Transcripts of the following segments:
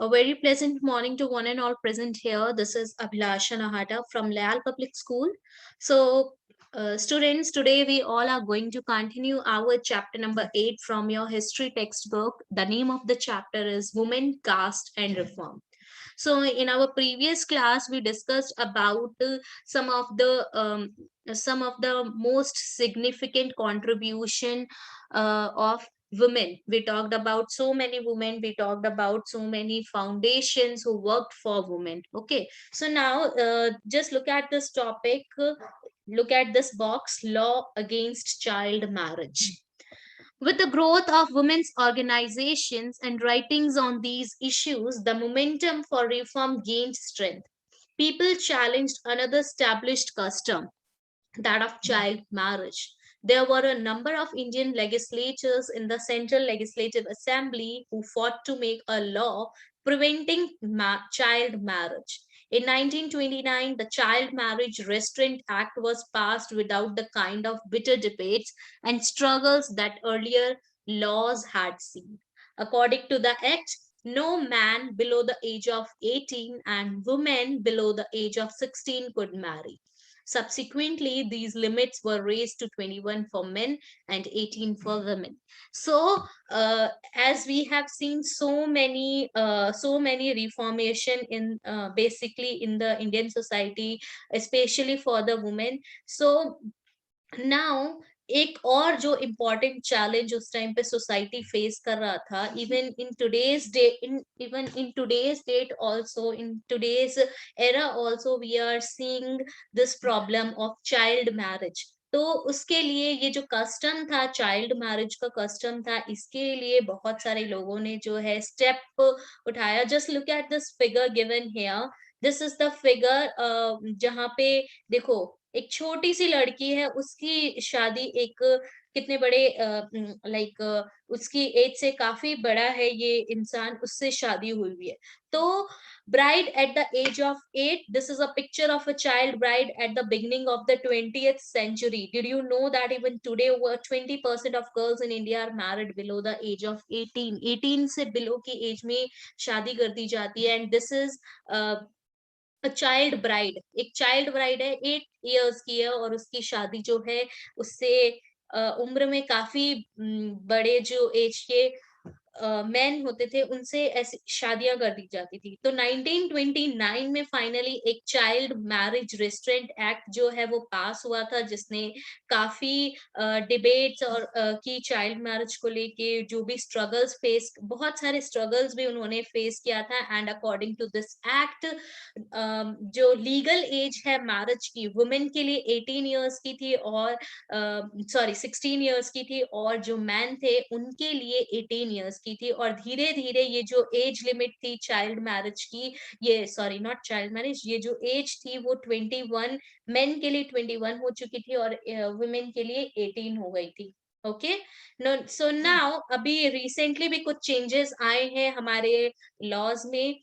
A very pleasant morning to one and all present here. This is Abhilasha Nahata from Leal Public School. Students, today we all are going to continue our chapter number 8 from your history textbook. The name of the chapter is Women, Caste and Reform. So, in our previous class, we discussed about some of the most significant contribution of women. We talked about so many women. We talked about so many foundations who worked for women. Okay, so now just look at this topic. Look at this box: law against child marriage. With the growth of women's organizations and writings on these issues, the momentum for reform gained strength. People challenged another established custom, that of child marriage. There were a number of Indian legislators in the Central Legislative Assembly who fought to make a law preventing child marriage. In 1929, the Child Marriage Restraint Act was passed without the kind of bitter debates and struggles that earlier laws had seen. According to the Act, no man below the age of 18 and women below the age of 16 could marry. Subsequently, these limits were raised to 21 for men and 18 for women. So, as we have seen so many reformation in basically in the Indian society, especially for the women. So now एक और जो important challenge उस time पे society face कर रहा था, even in today's date also, in today's era also we are seeing this problem of child marriage. तो उसके लिए ये जो कस्टम था, चाइल्ड मैरिज का कस्टम था, इसके लिए बहुत सारे लोगों ने जो है स्टेप उठाया. Just look at this figure given here. This is the figure जहाँ पे देखो एक छोटी सी लड़की है, उसकी शादी एक कितने बड़े लाइक उसकी एज से काफी बड़ा है ये इंसान, उससे शादी हुई है. तो bride at the age of 8, this is a picture of a child bride at the beginning of the 20th century. Did you know that even today over 20% of girls in India are married below the age of 18? 18 से below की as में शादी कर दी जाती है. And this is child bride. एक child bride है, 8 years की है, और उसकी शादी जो है उससे उम्र में काफी बड़े जो एज के मैन होते थे, उनसे ऐसी शादियां कर दी जाती थी. तो 1929 में फाइनली एक चाइल्ड मैरिज रेस्ट्रेंट एक्ट जो है वो पास हुआ था, जिसने काफी डिबेट्स और की चाइल्ड मैरिज को लेके, जो भी स्ट्रगल्स फेस, बहुत सारे स्ट्रगल्स भी उन्होंने फेस किया था. And according to this act, जो लीगल एज है मैरिज की वुमेन के लिए 18 इयर्स की थी, और सॉरी 16 इयर्स की थी, और जो मैन थे उनके लिए 18 इयर्स की थी. और धीरे धीरे ये जो एज लिमिट थी चाइल्ड मैरिज की, ये सॉरी नॉट चाइल्ड मैरिज, ये जो एज थी वो 21, मेन के लिए 21 हो चुकी थी और वुमेन के लिए 18 हो गई थी. ओके. नो, सो नाउ अभी रिसेंटली भी कुछ चेंजेस आए हैं हमारे लॉज में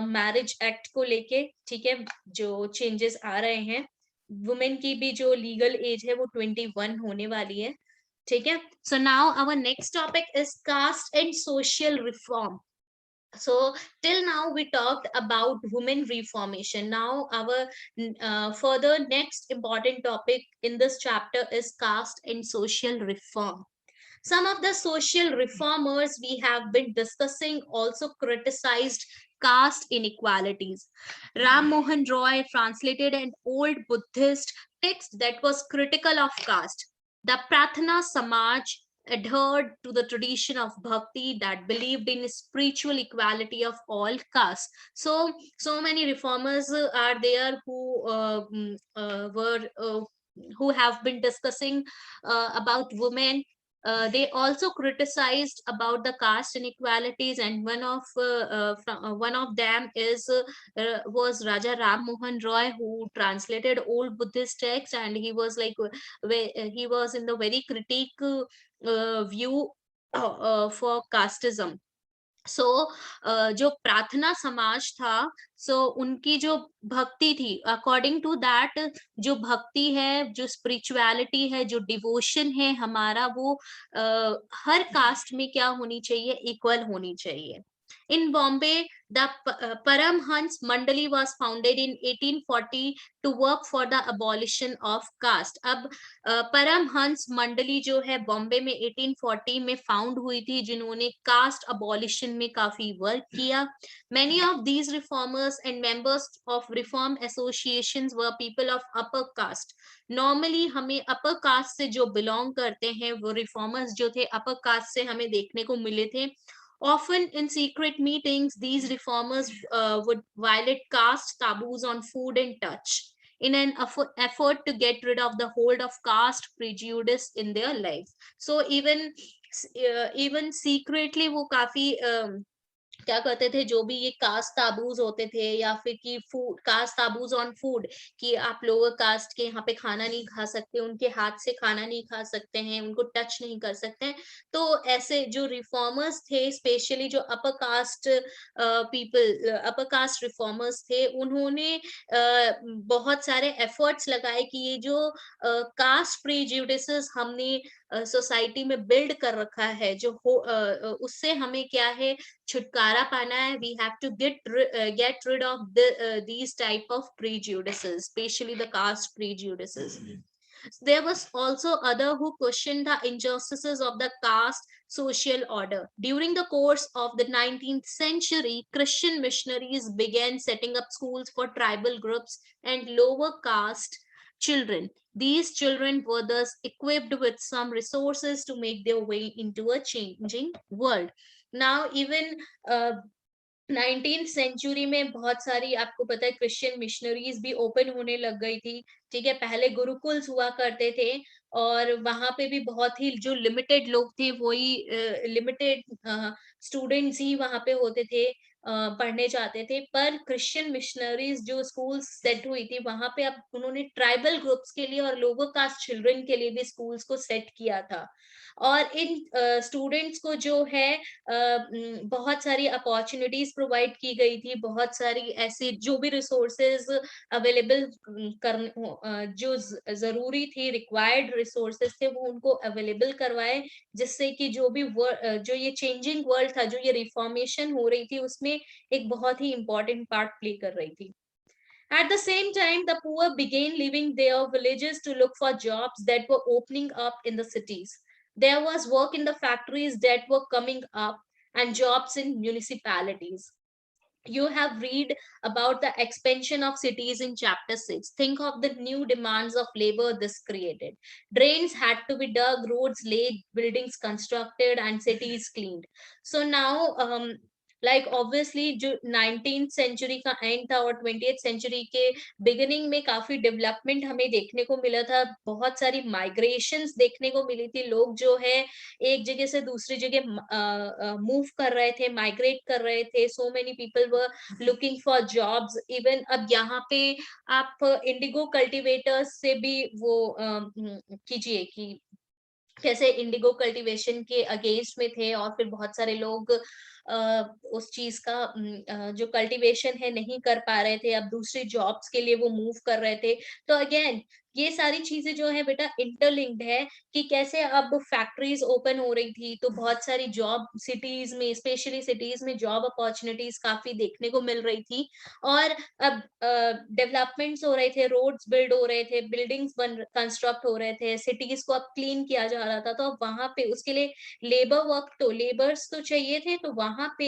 मैरिज एक्ट को लेके. ठीक है, जो चेंजेस आ रहे हैं, वुमेन की भी जो लीगल एज है वो 21 होने वाली है. ठीक है. So now our next topic is caste and social reform. So till now we talked about women reformation. Now our further next important topic in this chapter is caste and social reform. Some of the social reformers we have been discussing also criticized caste inequalities. Ram Mohan Roy translated an old Buddhist text that was critical of caste. The Pratna Samaj adhered to the tradition of bhakti that believed in spiritual equality of all castes. So many reformers are there who have been discussing about women. They also criticized about the caste inequalities, and one of them is was Raja Ram Mohan Roy, who translated old Buddhist texts, and he was like he was in the very critique view for casteism. सो जो प्रार्थना समाज था, उनकी जो भक्ति थी, according to that, जो भक्ति है, जो स्पिरिचुअलिटी है, जो डिवोशन है हमारा, वो हर कास्ट में क्या होनी चाहिए, इक्वल होनी चाहिए. In Bombay, the Paramhans Mandali was founded in 1840 to work for the abolition of caste. अब परमहंस मंडली जो है बॉम्बे में 1840 में फाउंड हुई थी, जिन्होंने कास्ट अबॉलिशन में काफी वर्क किया. Many of these reformers and members of reform associations were people of upper caste. Normally हमें अपर कास्ट से जो बिलोंग करते हैं वो रिफॉर्मर्स जो थे अपर कास्ट से हमें देखने को मिले थे. Often in secret meetings, these reformers would violate caste taboos on food and touch in an effort to get rid of the hold of caste prejudice in their lives. So even secretly वो काफी क्या कहते थे, जो भी ये cast ताबूज होते थे या फिर कि फूड कास्ट ताबूज ऑन फूड, कि आप लोअर कास्ट के यहाँ पे खाना नहीं खा सकते, उनके हाथ से खाना नहीं खा सकते हैं, उनको टच नहीं कर सकते हैं. तो ऐसे जो रिफॉर्मर्स थे, स्पेशली जो upper caste people, upper caste reformers थे, उन्होंने बहुत सारे एफर्ट्स लगाए कि ये जो कास्ट प्रीजुडिसेस हमने सोसाइटी में बिल्ड कर रखा है, जो उससे हमें क्या है, छुटकारा पाना है. We have to get rid of these type of prejudices, especially the caste prejudices. There was also other who questioned the injustices of the caste social order. During the course of the 19th century, Christian missionaries began setting up schools for tribal groups and lower caste children. These children were thus equipped with some resources to make their way into a changing world. Now, even 19th century में बहुत सारी, आपको पता है, Christian missionaries भी open होने लग गई थी. ठीक है, पहले गुरुकुल्स हुआ करते थे और वहां पे भी बहुत ही जो लिमिटेड लोग थे, वही लिमिटेड स्टूडेंट्स ही वहां पे होते थे, पढ़ने जाते थे. पर क्रिश्चियन मिशनरीज जो स्कूल सेट हुई थी, वहां पे अब उन्होंने ट्राइबल ग्रुप्स के लिए और लोअर कास्ट चिल्ड्रन के लिए भी स्कूल्स को सेट किया था. और इन स्टूडेंट्स को जो है बहुत सारी अपॉर्चुनिटीज प्रोवाइड की गई थी, बहुत सारी ऐसी जो भी रिसोर्सेज अवेलेबल जो जरूरी थी, रिक्वायर्ड रिसोर्सेज थे, वो उनको अवेलेबल करवाए, जिससे कि जो भी जो ये चेंजिंग वर्ल्ड था, जो ये रिफॉर्मेशन हो रही थी, उसमें एक बहुत ही इंपॉर्टेंट पार्ट प्ले कर रही थी. At the same time, the poor began leaving their villages to look for jobs that were opening up in the cities. There was work in the factories that were coming up and jobs in municipalities. You have read about the expansion of cities in chapter 6. Think of the new demands of labor this created. Drains had to be dug, roads laid, buildings constructed, and cities cleaned. So now, like obviously जो 19th century का and था और 20th century के beginning में काफी development हमें देखने को मिला था, बहुत सारी माइग्रेशंस देखने को मिली थी. लोग जो है एक जगह से दूसरी जगह मूव कर रहे थे, माइग्रेट कर रहे थे. So many people were looking for jobs. Even अब यहाँ पे आप इंडिगो कल्टीवेटर्स से भी वो कीजिए कि कैसे इंडिगो कल्टीवेशन के अगेंस्ट में थे और फिर बहुत सारे लोग उस चीज का जो कल्टीवेशन है नहीं कर पा रहे थे, अब दूसरी जॉब्स के लिए वो मूव कर रहे थे. तो अगेन ये सारी चीजें जो है बेटा इंटरलिंक्ड है, कि कैसे अब फैक्ट्रीज ओपन हो रही थी, तो बहुत सारी जॉब सिटीज में, स्पेशली सिटीज में जॉब अपॉर्चुनिटीज काफी देखने को मिल रही थी. और अब डेवलपमेंट्स हो रहे थे, रोड्स बिल्ड हो रहे थे, बिल्डिंग्स बन कंस्ट्रक्ट हो रहे थे, सिटीज को अब क्लीन किया जा रहा था. तो अब वहां पे उसके लिए लेबर्स तो चाहिए थे. तो वहां पे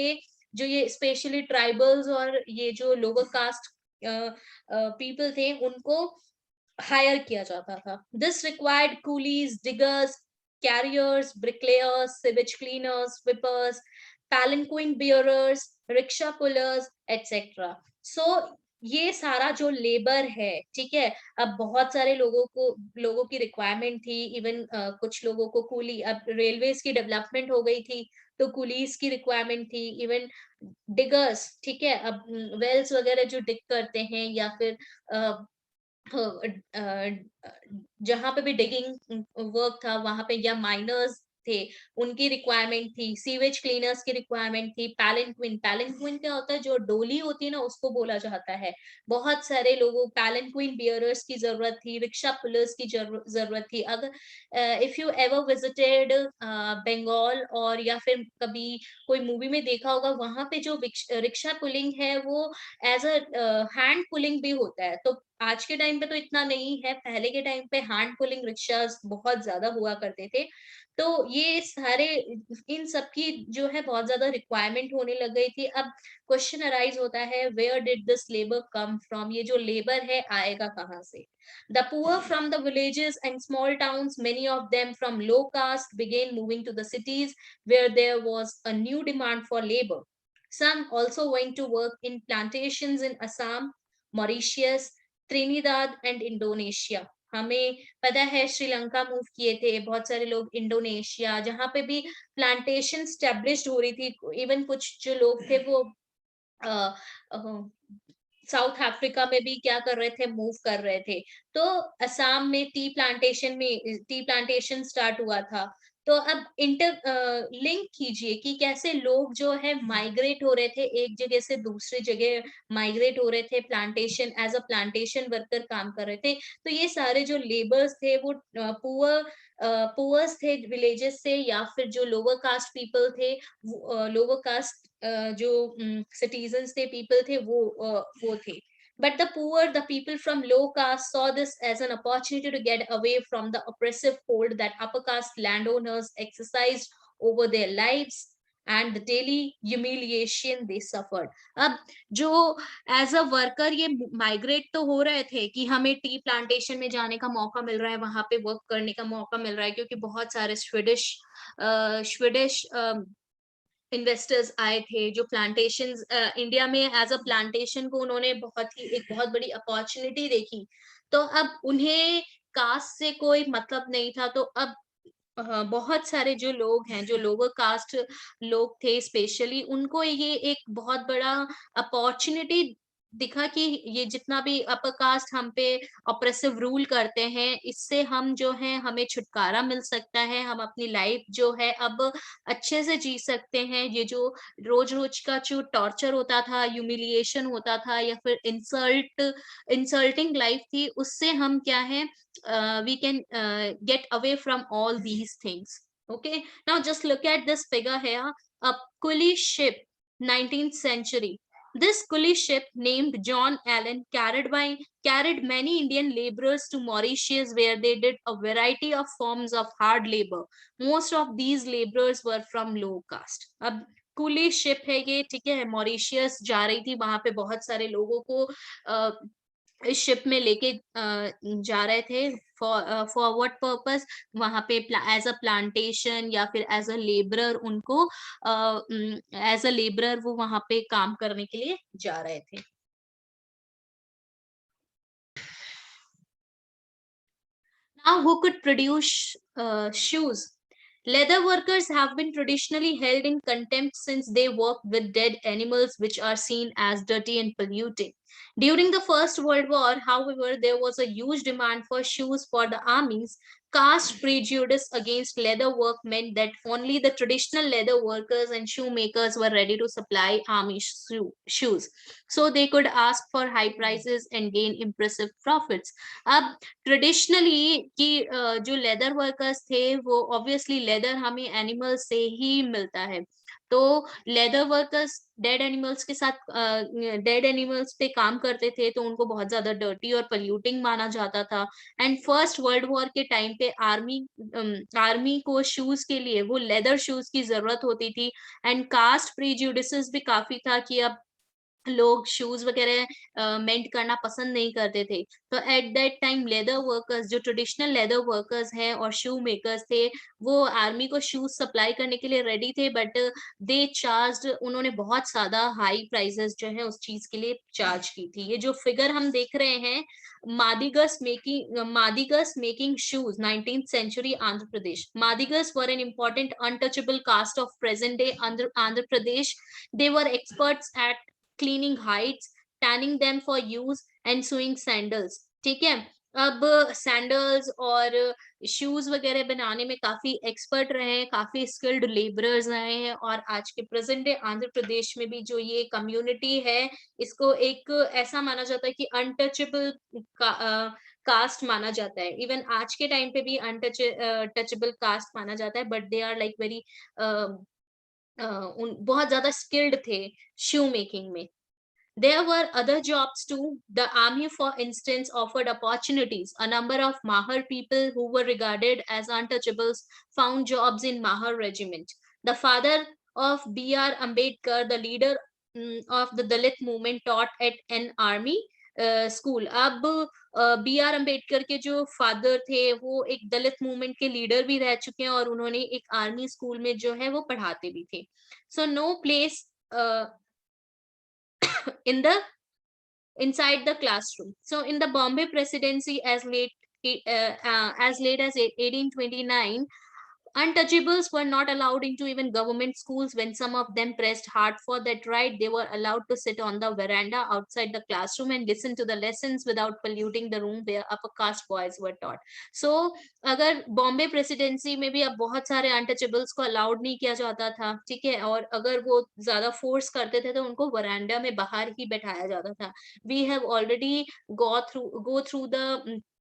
जो ये स्पेशली ट्राइबल्स और ये जो लोअर कास्ट पीपल थे, उनको हायर किया जाता था. This required coolies, diggers, carriers, bricklayers, sewage cleaners, sweepers, palanquin bearers, rickshaw pullers, etcetera. So ये सारा जो लेबर है, ठीक है, अब बहुत सारे लोगों की रिक्वायरमेंट थी. इवन कुछ लोगों को कूली, अब रेलवेज की डेवलपमेंट हो गई थी, तो कूलीज की रिक्वायरमेंट थी. इवन डिगर्स, ठीक है, अब वेल्स वगैरह जो डिग करते हैं, या फिर जहाँ पे भी डिगिंग वर्क था वहां पे, या माइनर्स थे, उनकी रिक्वायरमेंट थी, सीवेज क्लीनर्स की रिक्वायरमेंट थी, पैलेंक्विन, पैलेंक्विन क्या होता है, जो डोली होती है ना, उसको बोला जाता है। बहुत सारे लोगों, पैलेंक्विन बियरर्स की जरूरत थी, रिक्शा पुलर्स की जरूरत थी। अगर if you ever visited Bengal, और या फिर कभी कोई मूवी में देखा होगा, वहां पे जो रिक्शा पुलिंग है वो एज अ हैंड पुलिंग भी होता है। तो आज के टाइम पे तो इतना नहीं है, पहले के टाइम पे हैंड पुलिंग रिक्शास बहुत ज्यादा हुआ करते थे। तो ये सारे, इन सब की जो है बहुत ज्यादा रिक्वायरमेंट होने लग गई थी। अब क्वेश्चन अराइज होता है, where did this labour come from, ये जो लेबर है आएगा कहाँ से? The poor from the villages and small towns, many of them from low caste, began moving to the cities where there was a new demand for labor. Some also went to work in plantations in Assam, Mauritius, Trinidad and Indonesia. हमें पता है Sri Lanka move किए थे बहुत सारे लोग, Indonesia, जहाँ पे भी प्लांटेशन स्टेब्लिश्ड हो रही थी। इवन कुछ जो लोग थे वो साउथ अफ्रीका में भी क्या कर रहे थे, मूव कर रहे थे। तो असम में टी प्लांटेशन स्टार्ट हुआ था। तो अब इंटर लिंक कीजिए कि कैसे लोग जो है माइग्रेट हो रहे थे, एक जगह से दूसरी जगह माइग्रेट हो रहे थे, plantation as a plantation worker काम कर रहे थे। तो ये सारे जो लेबर्स थे वो पुअर्स थे विलेजेस से, या फिर जो लोअर कास्ट पीपल थे, लोअर कास्ट जो सिटीजन्स थे, पीपल थे, वो थे। But the poor, the people from low caste, saw this as an opportunity to get away from the oppressive hold that upper caste landowners exercised over their lives and the daily humiliation they suffered. अब जो as a worker ये migrate तो हो रहे थे कि हमें tea plantation में जाने का मौका मिल रहा है, वहां पे वर्क करने का मौका मिल रहा है, क्योंकि बहुत सारे स्वीडिश स्वीडिश इन्वेस्टर्स आए थे जो प्लांटेशन इंडिया में एज अ प्लांटेशन को उन्होंने एक बहुत बड़ी अपॉर्चुनिटी देखी। तो अब उन्हें कास्ट से कोई मतलब नहीं था। तो अब बहुत सारे जो लोग हैं, जो लोअर कास्ट लोग थे स्पेशली, उनको ये एक बहुत बड़ा अपॉर्चुनिटी दिखा कि ये जितना भी अपर कास्ट हम पे ऑप्रेसिव रूल करते हैं, इससे हम जो है हमें छुटकारा मिल सकता है, हम अपनी लाइफ जो है अब अच्छे से जी सकते हैं। ये जो रोज रोज का जो टॉर्चर होता था, ह्यूमिलिएशन होता था, या फिर इंसल्टिंग लाइफ थी, उससे हम क्या है, we can get away from all these things. Okay, now just look at this figure here, a coolie ship, 19th century. This coolie ship named John Allen carried many Indian laborers to Mauritius, where they did a variety of forms of hard labor. Most of these laborers were from low caste. अब coolie ship है ये, ठीक है, Mauritius जा रही थी, वहां पे बहुत सारे लोगों को इस शिप में लेके जा रहे थे। For what purpose? वहां पे एज अ प्लांटेशन या फिर एज अ लेबरर, उनको एज अ लेबरर वो वहां पे काम करने के लिए जा रहे थे। Now, who could produce shoes? Leather workers have been traditionally held in contempt since they work with dead animals, which are seen as dirty and polluting. During the First World War, however, there was a huge demand for shoes for the armies. Caste prejudice against leather work meant that only the traditional leather workers and shoemakers were ready to supply army shoes. So they could ask for high prices and gain impressive profits. अब traditionally कि जो leather workers थे, वो obviously leather हमें animal से ही मिलता है। तो लेदर वर्कर्स डेड एनिमल्स के साथ डेड एनिमल्स पे काम करते थे, तो उनको बहुत ज्यादा डर्टी और पोल्यूटिंग माना जाता था। एंड फर्स्ट वर्ल्ड वॉर के टाइम पे आर्मी को शूज के लिए वो लेदर शूज की जरूरत होती थी। एंड कास्ट प्रीजुडिस भी काफी था कि अब लोग शूज वगैरह मेंट करना पसंद नहीं करते थे। तो at that time leather workers, जो ट्रेडिशनल लेदर वर्कर्स हैं और शू मेकर्स थे, वो आर्मी को शूज सप्लाई करने के लिए रेडी थे, बट दे चार्ज, उन्होंने बहुत ज्यादा हाई प्राइसेस जो है उस चीज के लिए चार्ज की थी। ये जो फिगर हम देख रहे हैं, Madigas making shoes, 19th century Andhra Pradesh. Madigas were an important untouchable caste of present day Andhra Pradesh. They were experts at cleaning hides, tanning them for use and sewing sandals. ठीक है, अब सैंडल्स और शूज़ वगैरह बनाने में काफ़ी एक्सपर्ट रहे हैं, काफ़ी स्किल्ड लेबरर्स आए हैं और आज के प्रेज़ेंट डे आंध्र प्रदेश में भी जो ये कम्युनिटी है, इसको एक ऐसा माना जाता है कि अनटचेबल कास्ट माना जाता है। इवन आज के टाइम पे भी टचेबल कास्ट माना जाता है, but they are like very uh उन बहुत ज़्यादा स्किल्ड थे शू मेकिंग में। There were other jobs too. The army, for instance, offered opportunities. A number of Mahar people who were regarded as untouchables found jobs in Mahar regiment. The father of B.R. Ambedkar, the leader of the Dalit movement, taught at an army school. अब B are Ambedkar के जो father थे वो एक दलित movement के leader भी रह चुके हैं और उन्होंने एक आर्मी स्कूल में जो है वो पढ़ाते भी थे. So no place in the inside the classroom. So in the Bombay Presidency, as late as 1829, untouchables were not allowed into even government schools. When some of them pressed hard for that right, they were allowed to sit on the veranda outside the classroom and listen to the lessons without polluting the room where upper caste boys were taught. So अगर Bombay presidency में भी अब बहुत सारे untouchables को allowed नहीं किया जाता था, ठीक है? और अगर वो ज़्यादा फोर्स करते थे तो उनको वरांडा में बाहर ही बैठाया जाता था. We have already go through the